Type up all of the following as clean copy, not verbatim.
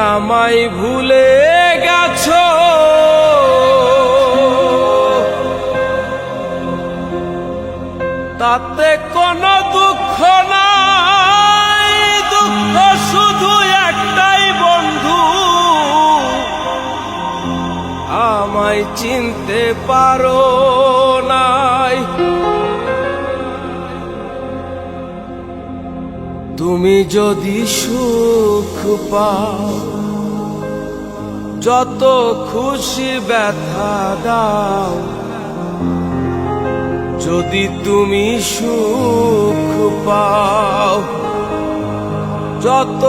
আমায় ভুলে গেছো, তাতে কোনো দুঃখ নাই। দুঃখ শুধু একটাই বন্ধু, আমায় চিনতে পারো নাই। তুমি যদি সুখ পাও, যত খুশি ব্যথা দাও। যদি তুমি সুখ পাও, যত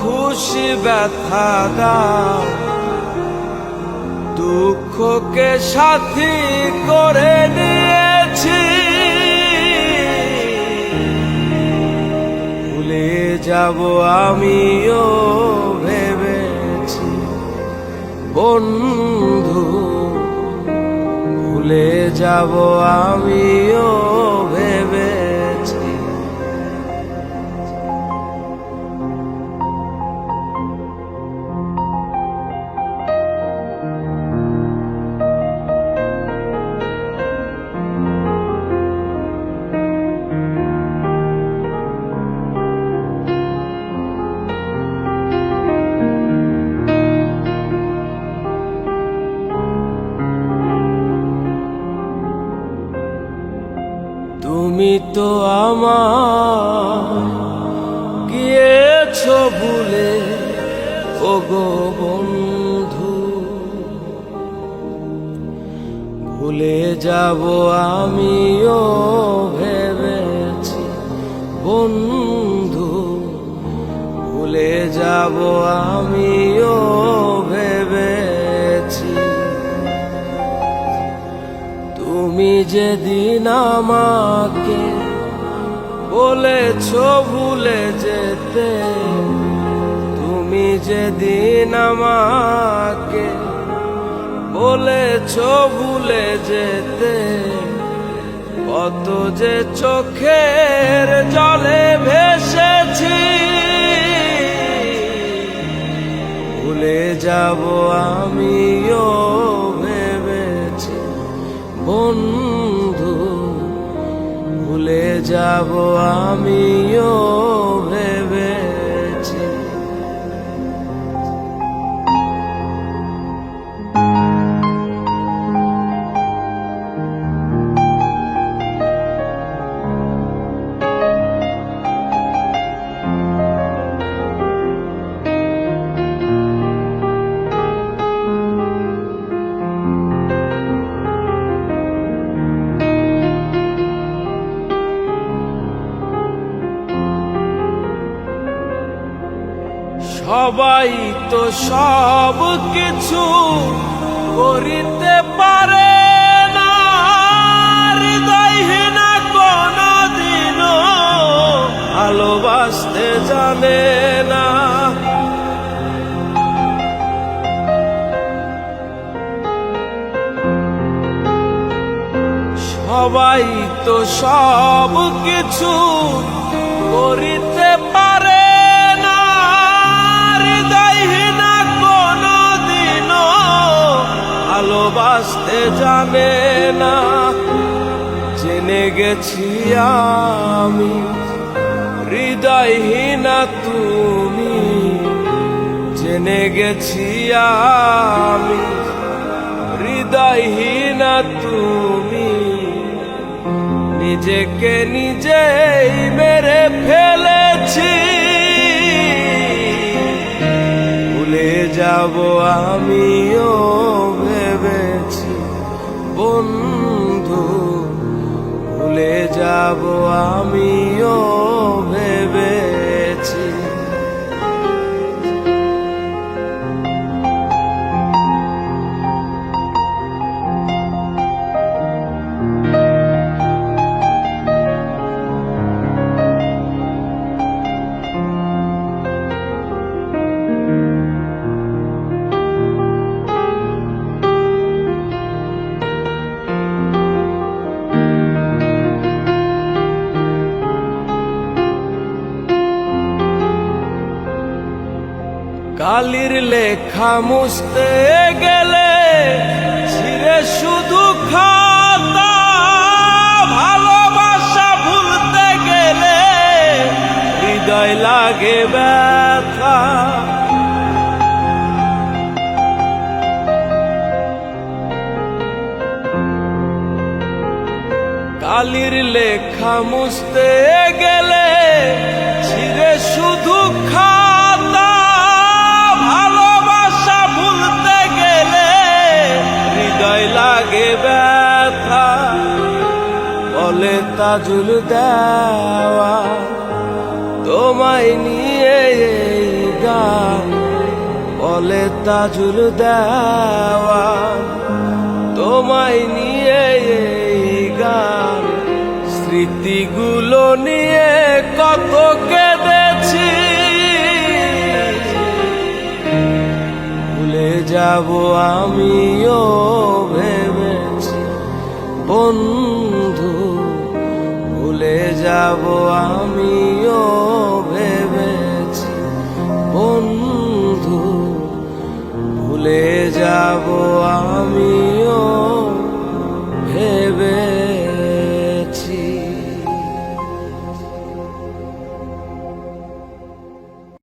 খুশি ব্যথা দাও। দুঃখকে সাথী করে নিয়েছি, ভুলে যাব আমিও ভেবেছি বন্ধু। ভুলে যাব আমিও ভেবেছি। তুমি তো আমার গিয়েছো ভুলে, ওগো বন্ধু। ভুলে যাব আমিও ভেবেছি বন্ধু। ভুলে যাব আমিও ভেবেছি। তুমি যেদিন আমাকে বলেছো ভুলে যেতে, তুমি যেদিন আমাকে বলেছো ভুলে যেতে। কত যে চোখের জলে ভেসেছি, ভুলে যাব আমিও ভেবেছি বন্ধু। ভুলে যাব আমিও ভেবেছি। সবাই তো সব কিছু করিতে পারে না, হৃদয়হীনা কোনদিনও ভালোবাসতে জানে না। সবাই তো সব কিছু করিতে পারে, ভালোবাসতে জানে না। জেনে গেছি আমি হৃদয়হীনা তুমি, জেনে গেছি আমি হৃদয়হীনা তুমি। নিজেকে নিজেই মেরে ফেলেছি, ভুলে যাব আমিও ভেবেছি বন্ধু। ভুলে যাব আমিও ভেবেছি। কালির লেখা মুছতে গেলে ছিঁড়ে শুধু খাতা, ভালোবাসা ভুলতে গেলে হৃদয় লাগে ব্যথা। কালির লেখা মুছতে গেলে ছিঁড়ে শুধু খাতা, ভালোবাসা ভুলতে গেলে হৃদয় লাগে ব্যথা। বলে তাজুল দেওয়া তোমায় নিয়ে এই গান, বলে তাজুল দেওয়া তোমায় নিয়ে এই গান। স্মৃতিগুলো নিয়ে কত কেঁদেছি, ভুলে যাব আমিও ভেবেছি বন্ধু, ভুলে যাব আমিও ভেবেছি।